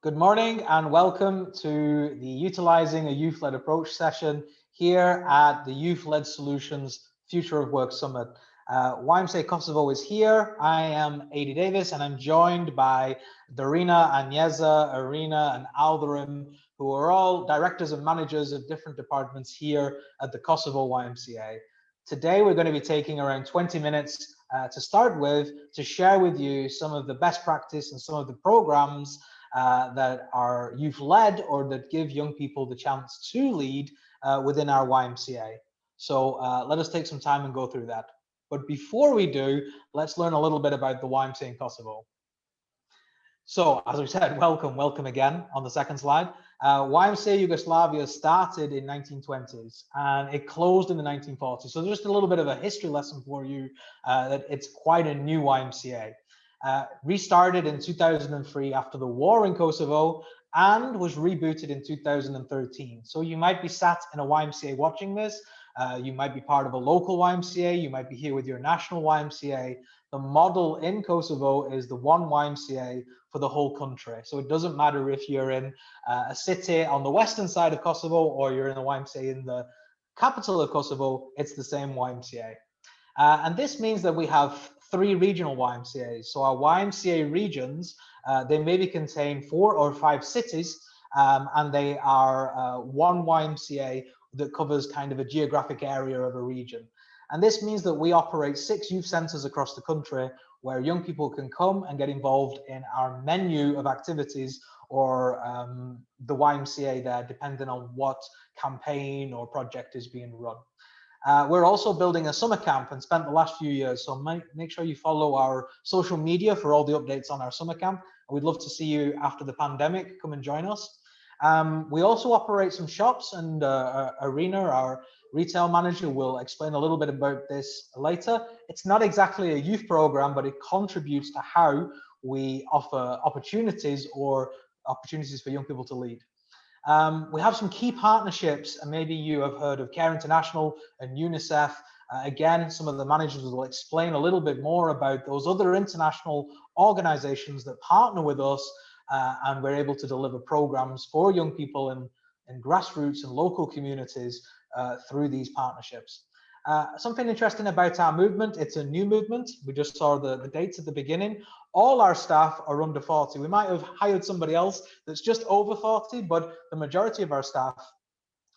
Good morning and welcome to the Utilizing a Youth-Led Approach session here at the Youth-Led Solutions Future of Work Summit. YMCA Kosovo is here. I am Davies and I'm joined by Darina, Agnieszka, Irina and Aldarim, who are all directors and managers of different departments here at the Kosovo YMCA. Today we're going to be taking around 20 minutes to start with to share with you some of the best practice and some of the programs that are youth-led or that give young people the chance to lead within our YMCA. So let us take some time and go through that. But before we do, let's learn a little bit about the YMCA in Kosovo. So as we said, welcome again on the second slide. YMCA Yugoslavia started in 1920s and it closed in the 1940s. So just a little bit of a history lesson for you that it's quite a new YMCA. Restarted in 2003 after the war in Kosovo and was rebooted in 2013. So you might be sat in a YMCA watching this. You might be part of a local YMCA. You might be here with your national YMCA. The model in Kosovo is the one YMCA for the whole country. So it doesn't matter if you're in a city on the western side of Kosovo or you're in a YMCA in the capital of Kosovo, it's the same YMCA. And this means that we have 3 regional YMCAs. So our YMCA regions, they maybe contain 4 or 5 cities, and they are one YMCA that covers kind of a geographic area of a region. And this means that we operate 6 youth centers across the country where young people can come and get involved in our menu of activities or the YMCA there, depending on what campaign or project is being run. We're also building a summer camp and spent the last few years, so make sure you follow our social media for all the updates on our summer camp. We'd love to see you after the pandemic. Come and join us. We also operate some shops, and Irina, our retail manager, will explain a little bit about this later. It's not exactly a youth program, but it contributes to how we offer opportunities for young people to lead. We have some key partnerships, and maybe you have heard of Care International and UNICEF. Again, some of the managers will explain a little bit more about those other international organizations that partner with us, and we're able to deliver programs for young people in grassroots and local communities through these partnerships. Something interesting about our movement, it's a new movement. We just saw the dates at the beginning. All our staff are under 40. We might have hired somebody else that's just over 40, but the majority of our staff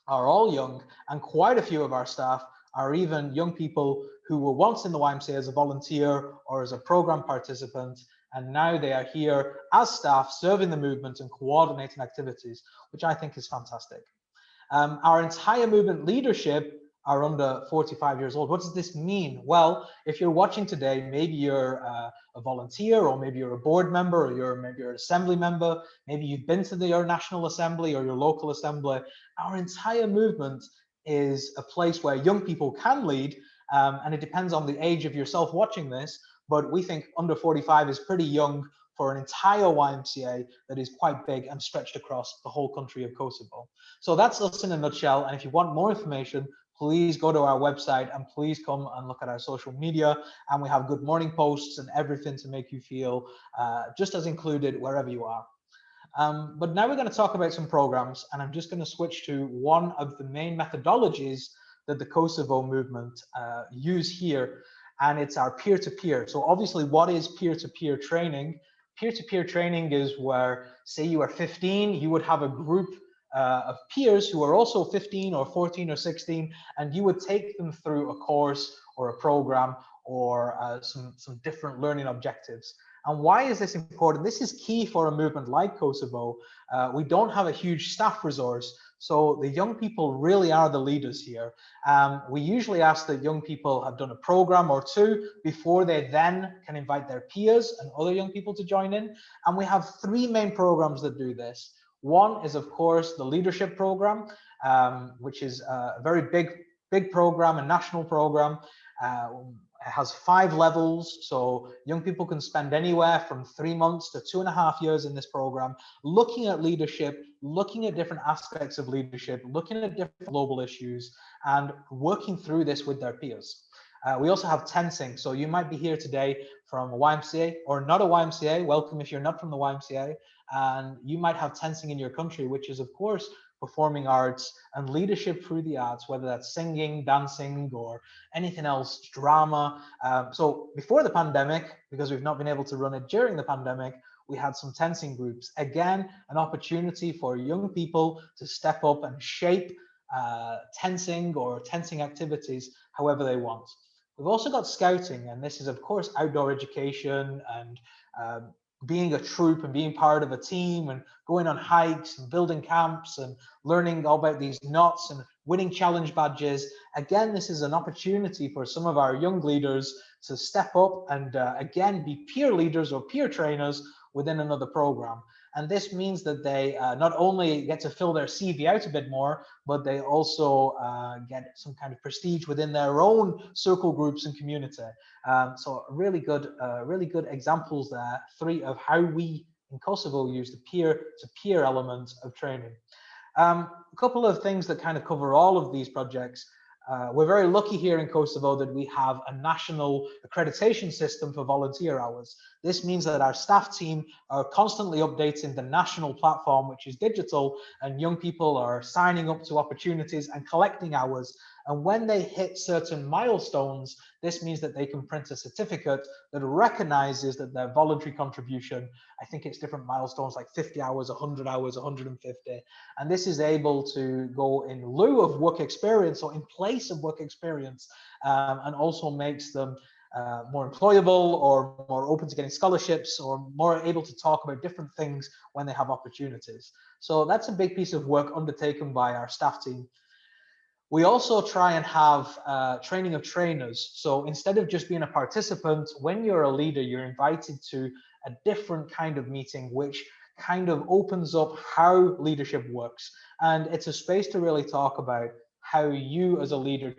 are all young, and quite a few of our staff are even young people who were once in the YMCA as a volunteer or as a program participant, and now they are here as staff serving the movement and coordinating activities, which I think is fantastic. Our entire movement leadership are under 45 years old. What does this mean? Well, if you're watching today, maybe you're a volunteer, or maybe you're a board member, or maybe you're an assembly member, maybe you've been to your national assembly or your local assembly. Our entire movement is a place where young people can lead, and it depends on the age of yourself watching this, but we think under 45 is pretty young for an entire YMCA that is quite big and stretched across the whole country of Kosovo. So that's us in a nutshell, and if you want more information, please go to our website and please come and look at our social media. And we have good morning posts and everything to make you feel just as included wherever you are. But now we're going to talk about some programs, and I'm just going to switch to one of the main methodologies that the Kosovo movement use here, and it's our peer-to-peer. So obviously, what is peer-to-peer training? Peer-to-peer training is where, say you are 15, you would have a group of peers who are also 15 or 14 or 16, and you would take them through a course or a program or some different learning objectives. And why is this important? This is key for a movement like Kosovo. We don't have a huge staff resource, so the young people really are the leaders here. We usually ask that young people have done a program or 2 before they then can invite their peers and other young people to join in. And we have 3 main programs that do this. One is, of course, the leadership program, which is a very big program, a national program. It has 5 levels, so young people can spend anywhere from 3 months to 2.5 years in this program, looking at leadership, looking at different aspects of leadership, looking at different global issues, and working through this with their peers. We also have tensing. So you might be here today from a YMCA or not a YMCA. Welcome if you're not from the YMCA. And you might have tensing in your country, which is, of course, performing arts and leadership through the arts, whether that's singing, dancing, or anything else, drama. So before the pandemic, because we've not been able to run it during the pandemic, we had some tensing groups. Again, an opportunity for young people to step up and shape tensing or tensing activities however they want. We've also got scouting, and this is, of course, outdoor education and being a troop and being part of a team and going on hikes and building camps and learning all about these knots and winning challenge badges. Again, this is an opportunity for some of our young leaders to step up and again, be peer leaders or peer trainers within another program. And this means that they not only get to fill their CV out a bit more, but they also get some kind of prestige within their own circle groups and community. So really good examples there, 3 of how we in Kosovo use the peer-to-peer element of training. A couple of things that kind of cover all of these projects. We're very lucky here in Kosovo that we have a national accreditation system for volunteer hours. This means that our staff team are constantly updating the national platform, which is digital, and young people are signing up to opportunities and collecting hours. And when they hit certain milestones, this means that they can print a certificate that recognizes that their voluntary contribution, I think it's different milestones like 50 hours, 100 hours, 150. And this is able to go in lieu of work experience or in place of work experience, and also makes them more employable or more open to getting scholarships or more able to talk about different things when they have opportunities. So that's a big piece of work undertaken by our staff team. We also try and have training of trainers. So instead of just being a participant, when you're a leader, you're invited to a different kind of meeting, which kind of opens up how leadership works. And it's a space to really talk about how you as a leader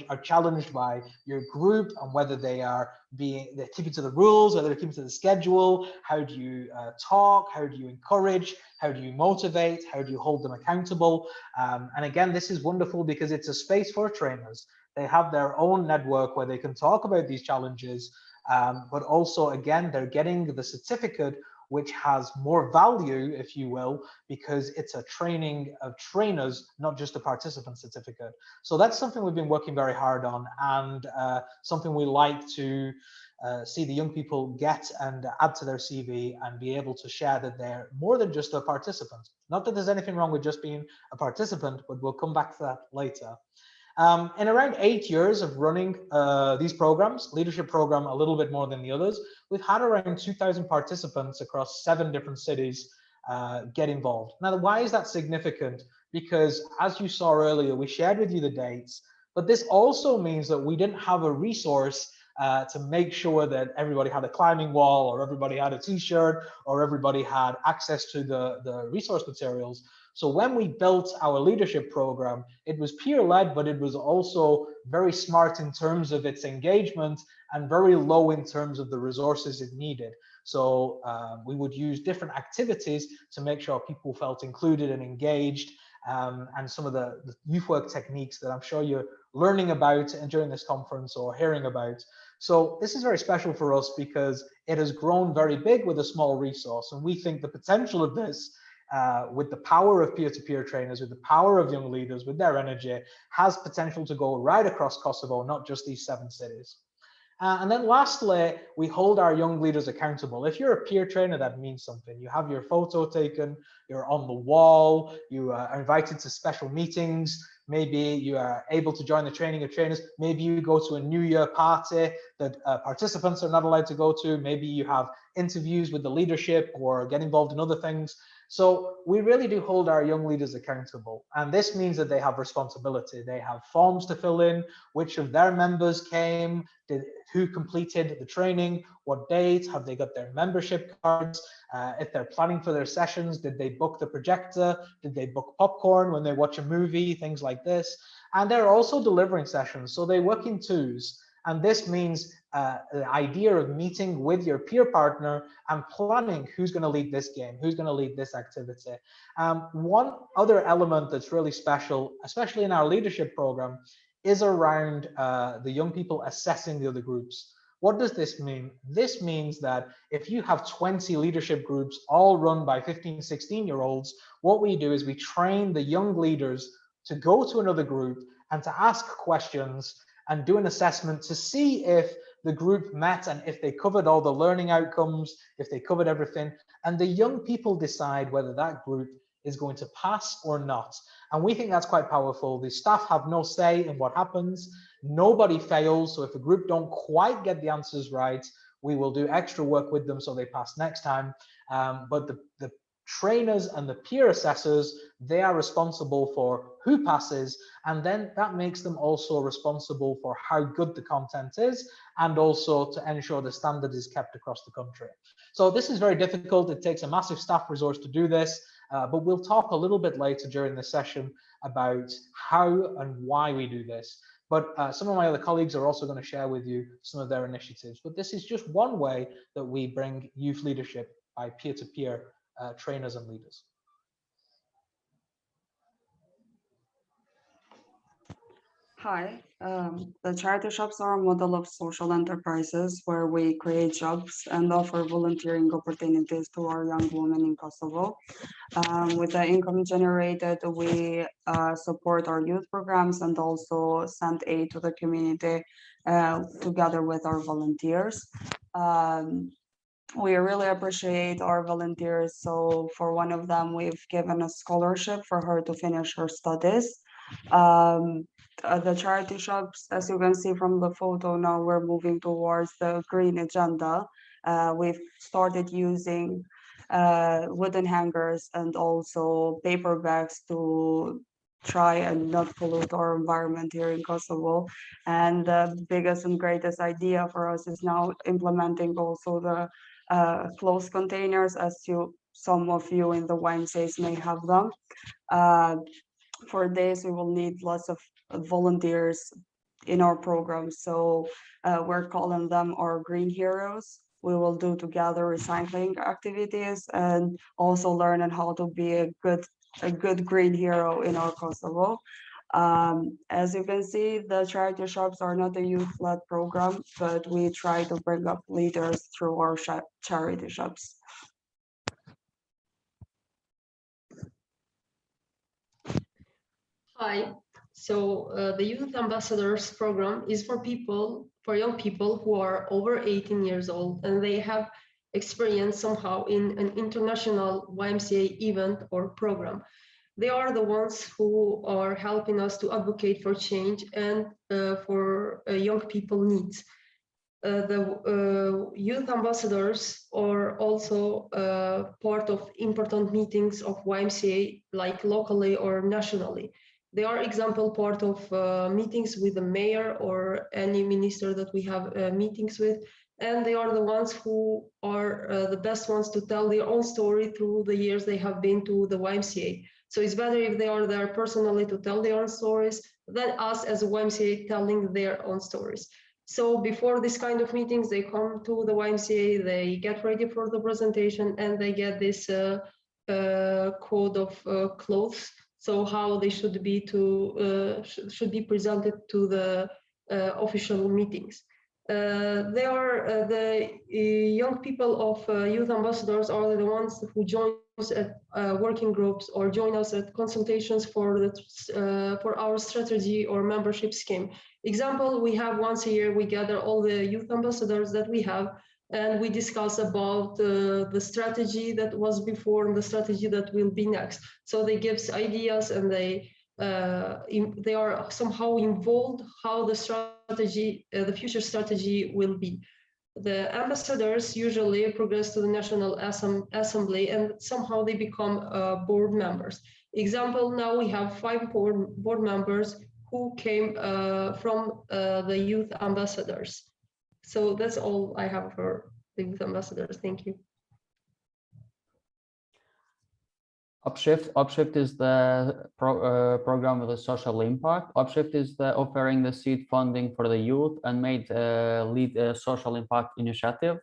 are challenged by your group and whether they're keeping to the rules, whether they're keeping to the schedule. How do you talk? How do you encourage? How do you motivate? How do you hold them accountable? And again, this is wonderful because it's a space for trainers. They have their own network where they can talk about these challenges, but also, again, they're getting the certificate, which has more value, if you will, because it's a training of trainers, not just a participant certificate. So that's something we've been working very hard on, and something we like to see the young people get and add to their CV and be able to share that they're more than just a participant. Not that there's anything wrong with just being a participant, but we'll come back to that later. In around 8 years of running these programs, leadership program a little bit more than the others, we've had around 2,000 participants across 7 different cities get involved. Now, why is that significant? Because as you saw earlier, we shared with you the dates, but this also means that we didn't have a resource to make sure that everybody had a climbing wall or everybody had a t-shirt or everybody had access to the resource materials. So when we built our leadership program, it was peer-led, but it was also very smart in terms of its engagement and very low in terms of the resources it needed. So we would use different activities to make sure people felt included and engaged, and some of the youth work techniques that I'm sure you're learning about during this conference or hearing about. So this is very special for us because it has grown very big with a small resource, and we think the potential of this with the power of peer-to-peer trainers, with the power of young leaders, with their energy, has potential to go right across Kosovo, not just these 7 cities. And then lastly, we hold our young leaders accountable. If you're a peer trainer, that means something. You have your photo taken, you're on the wall, you are invited to special meetings, maybe you are able to join the training of trainers, maybe you go to a New Year party that participants are not allowed to go to, maybe you have interviews with the leadership or get involved in other things. So we really do hold our young leaders accountable. And this means that they have responsibility. They have forms to fill in, which of their members came, who completed the training, what date, have they got their membership cards, if they're planning for their sessions, did they book the projector, did they book popcorn when they watch a movie, things like this. And they're also delivering sessions, so they work in twos. And this means the idea of meeting with your peer partner and planning who's going to lead this game, who's going to lead this activity. One other element that's really special, especially in our leadership program, is around the young people assessing the other groups. What does this mean? This means that if you have 20 leadership groups all run by 15, 16-year-olds, what we do is we train the young leaders to go to another group and to ask questions and do an assessment to see if the group met and if they covered all the learning outcomes, if they covered everything. And the young people decide whether that group is going to pass or not. And we think that's quite powerful. The staff have no say in what happens. Nobody fails. So if a group don't quite get the answers right, we will do extra work with them so they pass next time. But the trainers and the peer assessors, they are responsible for who passes, and then that makes them also responsible for how good the content is, and also to ensure the standard is kept across the country. So this is very difficult. It takes a massive staff resource to do this, but we'll talk a little bit later during this session about how and why we do this. But some of my other colleagues are also going to share with you some of their initiatives. But this is just one way that we bring youth leadership by peer-to-peer trainers and leaders. Hi, the charity shops are a model of social enterprises where we create jobs and offer volunteering opportunities to our young women in Kosovo. With the income generated, we support our youth programs and also send aid to the community together with our volunteers. We really appreciate our volunteers. So for one of them, we've given a scholarship for her to finish her studies. The charity shops, as you can see from the photo, now we're moving towards the green agenda. We've started using wooden hangers and also paper bags to try and not pollute our environment here in Kosovo. And the biggest and greatest idea for us is now implementing also the closed containers, as some of you in the YMCAs may have them. For this, we will need lots of volunteers in our program. So we're calling them our green heroes. We will do together recycling activities and also learn on how to be a good green hero in our Kosovo. As you can see, the charity shops are not a youth-led program, but we try to bring up leaders through our charity shops. Hi. So the Youth Ambassadors program is for young people who are over 18 years old and they have experience somehow in an international YMCA event or program. They are the ones who are helping us to advocate for change and for young people needs. The youth ambassadors are also part of important meetings of YMCA, like locally or nationally. They are example part of meetings with the mayor or any minister that we have meetings with, and they are the ones who are the best ones to tell their own story through the years they have been to the YMCA. So it's better if they are there personally to tell their own stories than us as a YMCA telling their own stories. So before this kind of meetings, they come to the YMCA, they get ready for the presentation, and they get this code of clothes. So how they should be presented to the official meetings. They are the young people of youth ambassadors are the ones who join us at working groups or join us at consultations for our strategy or membership scheme. Example, we have once a year, we gather all the youth ambassadors that we have, and we discuss about the strategy that was before and the strategy that will be next. So they give ideas and they are somehow involved how the strategy, the future strategy will be. The ambassadors usually progress to the National Assembly and somehow they become board members. Example, now we have 5 board members who came from the youth ambassadors. So that's all I have for the youth ambassadors. Thank you. Upshift is the program with a social impact. Upshift is offering the seed funding for the youth and made lead a social impact initiative.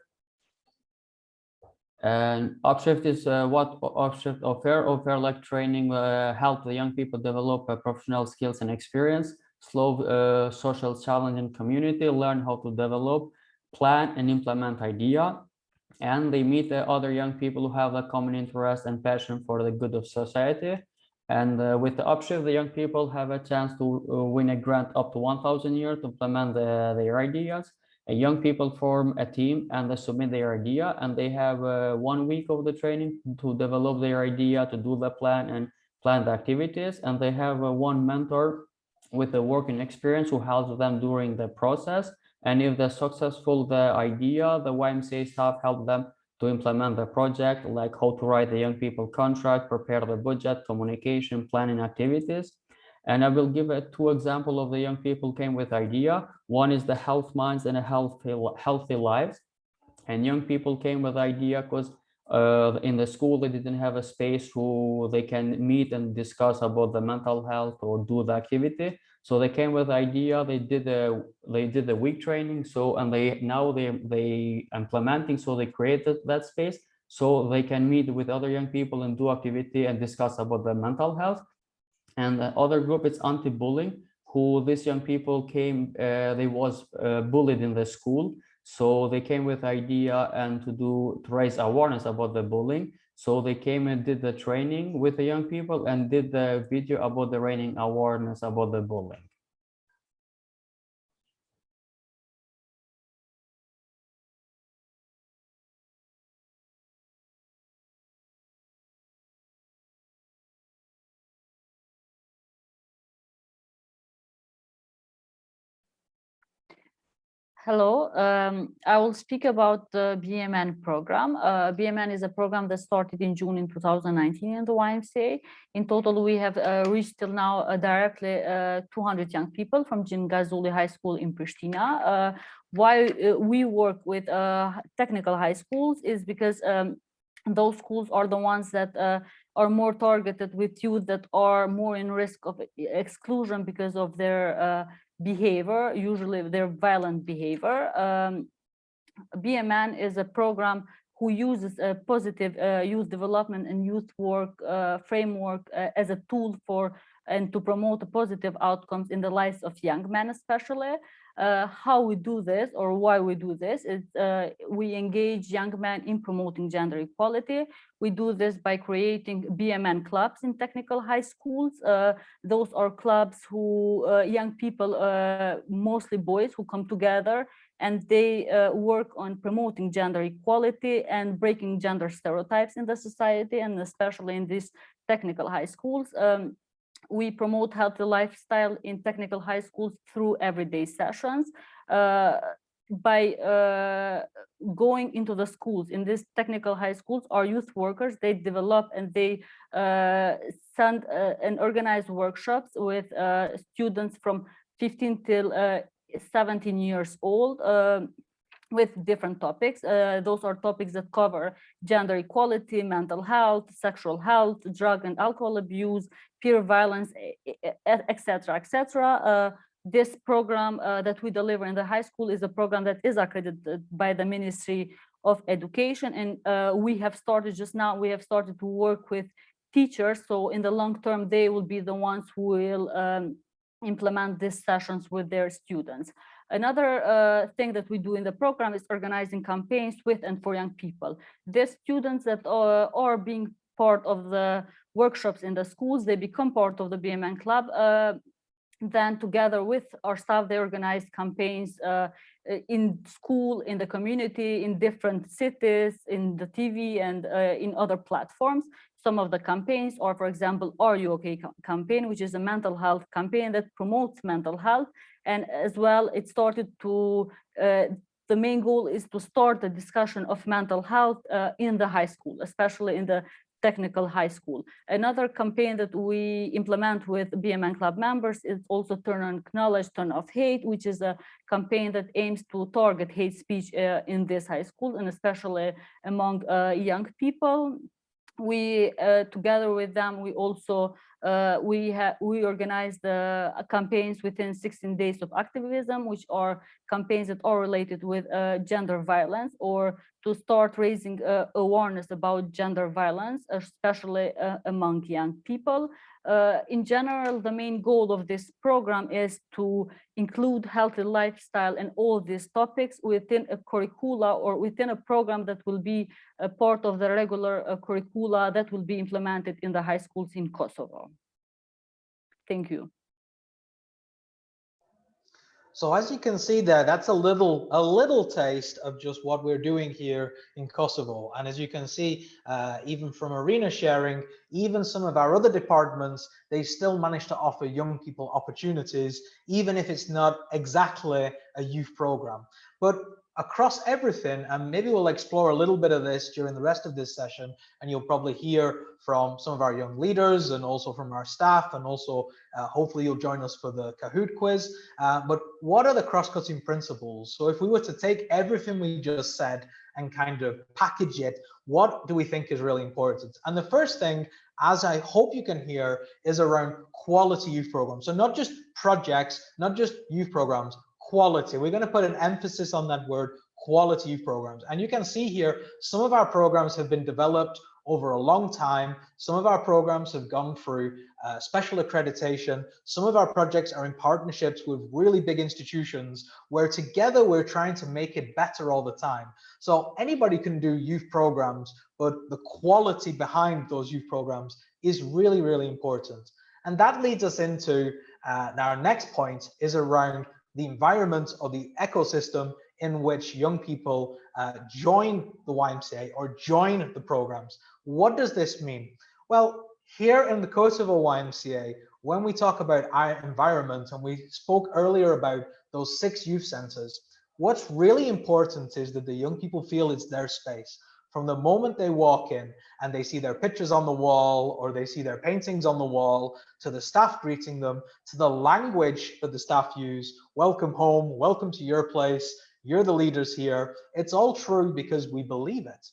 And Upshift is what Upshift offer like training, help the young people develop professional skills and experience. solve social challenge in community, learn how to develop, plan, and implement idea. And they meet other young people who have a common interest and passion for the good of society. And with the Upshift, the young people have a chance to win a grant up to 1,000 euros to implement their ideas. Young people form a team and they submit their idea, and they have 1 week of the training to develop their idea, to do the plan and plan the activities. And they have one mentor with the working experience who helps them during the process. And if they're successful, the idea, the YMCA staff help them to implement the project, like how to write the young people contract, prepare the budget, communication, planning activities. And I will give 2 examples of the young people came with idea. One is the health minds and a healthy lives. And young people came with idea because in the school they didn't have a space who they can meet and discuss about the mental health or do the activity. So they came with idea. They did the week training. So and they implementing. So they created that space so they can meet with other young people and do activity and discuss about the mental health. And the other group is anti-bullying, who these young people came. They was bullied in the school. So they came with idea and to raise awareness about the bullying. So they came and did the training with the young people and did the video about the raising awareness about the bullying. Hello, I will speak about the BMN program. BMN is a program that started in June in 2019 in the YMCA. In total, we have reached till now directly 200 young people from Gingazuli High School in Pristina. Why we work with technical high schools is because those schools are the ones that are more targeted with youth that are more in risk of exclusion because of their behavior, usually their violent behavior. BMN is a program who uses a positive youth development and youth work framework as a tool for and to promote positive outcomes in the lives of young men, especially. How we do this or why we do this is we engage young men in promoting gender equality. We do this by creating BMN clubs in technical high schools. Those are clubs who young people, mostly boys, who come together and they work on promoting gender equality and breaking gender stereotypes in the society, and especially in these technical high schools. We promote healthy lifestyle in technical high schools through everyday sessions. By going into the schools, in these technical high schools, our youth workers, they develop and they send and organize workshops with students from 15 till 17 years old with different topics. Those are topics that cover gender equality, mental health, sexual health, drug and alcohol abuse, peer violence, etc., etc. This program that we deliver in the high school is a program that is accredited by the Ministry of Education, and we have started just now. We have started to work with teachers, so in the long term, they will be the ones who will implement these sessions with their students. Another thing that we do in the program is organizing campaigns with and for young people. The students that are being part of the workshops in the schools, they become part of the BMN club. Then together with our staff, they organize campaigns in school, in the community, in different cities, in the TV and in other platforms. Some of the campaigns are, for example, Are You Okay campaign, which is a mental health campaign that promotes mental health. And as well, it started to, the main goal is to start the discussion of mental health in the high school, especially in the technical high school. Another campaign that we implement with BMN club members is also Turn on Knowledge, Turn off Hate, which is a campaign that aims to target hate speech in this high school, and especially among young people. We, together with them, we also We organized campaigns within 16 days of activism, which are campaigns that are related with gender violence, or to start raising awareness about gender violence, especially among young people. In general, the main goal of this program is to include healthy lifestyle and all these topics within a curricula or within a program that will be a part of the regular curricula that will be implemented in the high schools in Kosovo. Thank you. So as you can see there, that's a little taste of just what we're doing here in Kosovo. And as you can see, even from arena sharing, even some of our other departments, they still manage to offer young people opportunities, even if it's not exactly a youth program. But across everything, and maybe we'll explore a little bit of this during the rest of this session, and you'll probably hear from some of our young leaders and also from our staff, and also hopefully you'll join us for the Kahoot quiz. But what are the cross-cutting principles? So if we were to take everything we just said and kind of package it, what do we think is really important? And the first thing, as I hope you can hear, is around quality youth programs. So not just projects, not just youth programs, quality. We're going to put an emphasis on that word, quality youth programs. And you can see here, some of our programs have been developed over a long time. Some of our programs have gone through special accreditation. Some of our projects are in partnerships with really big institutions where together we're trying to make it better all the time. So anybody can do youth programs, but the quality behind those youth programs is really, really important. And that leads us into our next point, is around the environment or the ecosystem in which young people join the YMCA or join the programs. What does this mean? Well, here in the Kosovo YMCA, when we talk about our environment, and we spoke earlier about those 6 youth centers, what's really important is that the young people feel it's their space. From the moment they walk in and they see their pictures on the wall, or they see their paintings on the wall, to the staff greeting them, to the language that the staff use, welcome home, welcome to your place, you're the leaders here. It's all true because we believe it.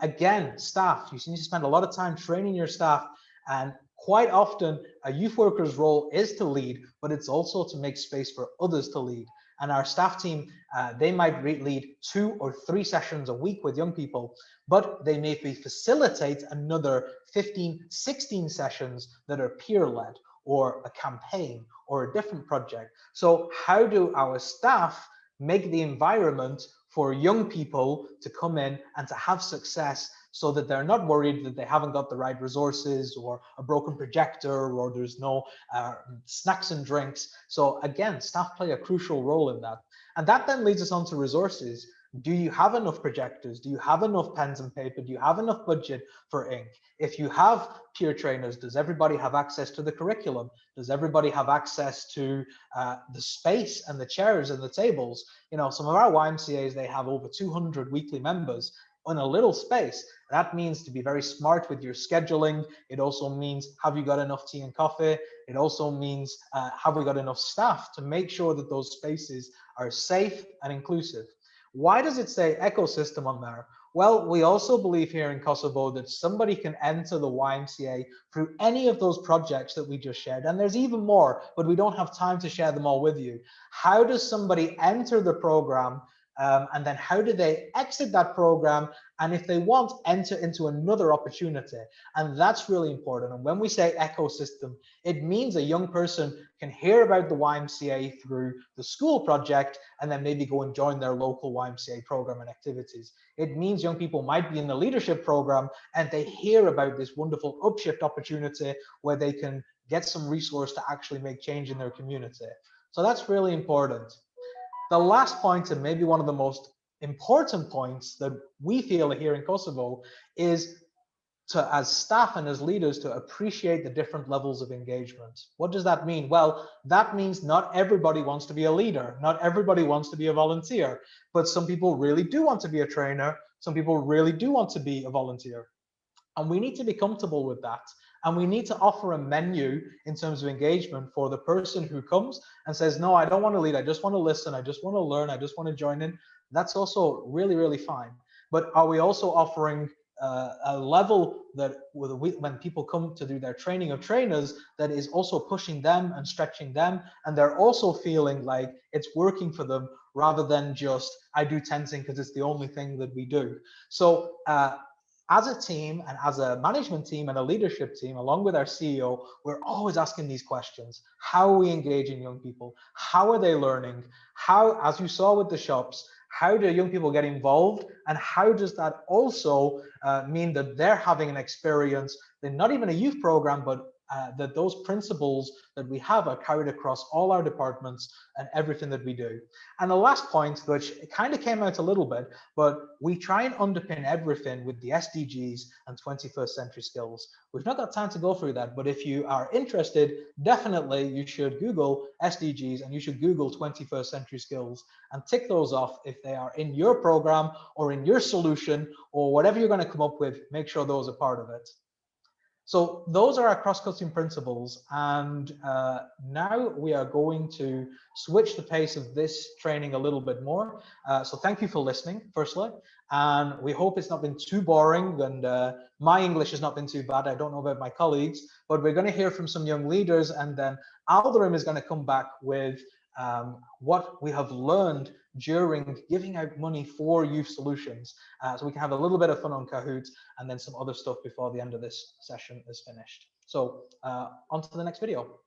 Again, staff, you need to spend a lot of time training your staff, and quite often a youth worker's role is to lead, but it's also to make space for others to lead. And our staff team, they might lead 2 or 3 sessions a week with young people, but they may facilitate another 15, 16 sessions that are peer-led, or a campaign, or a different project. So how do our staff make the environment for young people to come in and to have success, so that they're not worried that they haven't got the right resources, or a broken projector, or there's no snacks and drinks? So again, staff play a crucial role in that. And that then leads us on to resources. Do you have enough projectors? Do you have enough pens and paper? Do you have enough budget for ink? If you have peer trainers, does everybody have access to the curriculum? Does everybody have access to the space and the chairs and the tables? You know, some of our YMCAs, they have over 200 weekly members in a little space. That means to be very smart with your scheduling. It also means, have you got enough tea and coffee? It also means, have we got enough staff to make sure that those spaces are safe and inclusive? Why does it say ecosystem on there? Well, we also believe here in Kosovo that somebody can enter the YMCA through any of those projects that we just shared. And there's even more, but we don't have time to share them all with you. How does somebody enter the program? And then how do they exit that program? And if they want, enter into another opportunity. And that's really important. And when we say ecosystem, it means a young person can hear about the YMCA through the school project, and then maybe go and join their local YMCA program and activities. It means young people might be in the leadership program, and they hear about this wonderful upshift opportunity where they can get some resource to actually make change in their community. So that's really important. The last point, and maybe one of the most important points that we feel here in Kosovo, is to, as staff and as leaders, to appreciate the different levels of engagement. What does that mean? Well, that means not everybody wants to be a leader. Not everybody wants to be a volunteer, but some people really do want to be a trainer. Some people really do want to be a volunteer. And we need to be comfortable with that. And we need to offer a menu in terms of engagement for the person who comes and says, no, I don't want to lead. I just want to listen. I just want to learn. I just want to join in. That's also really, really fine. But are we also offering a level that when people come to do their training of trainers, that is also pushing them and stretching them, and they're also feeling like it's working for them rather than just I do tensing because it's the only thing that we do. So as a team and as a management team and a leadership team, along with our CEO, we're always asking these questions. How are we engaging young people? How are they learning? How, as you saw with the shops, how do young people get involved? And how does that also mean that they're having an experience, in not even a youth program, but that those principles that we have are carried across all our departments and everything that we do. And the last point, which kind of came out a little bit, but we try and underpin everything with the SDGs and 21st century skills. We've not got time to go through that, but if you are interested, definitely you should Google SDGs and you should Google 21st century skills and tick those off if they are in your program or in your solution or whatever you're going to come up with. Make sure those are part of it. So those are our cross-cutting principles, and now we are going to switch the pace of this training a little bit more. So thank you for listening, firstly, and we hope it's not been too boring, and my English has not been too bad. I don't know about my colleagues, but we're going to hear from some young leaders, and then Aldarim is going to come back with what we have learned during giving out money for youth solutions. So we can have a little bit of fun on Kahoot and then some other stuff before the end of this session is finished. So on to the next video.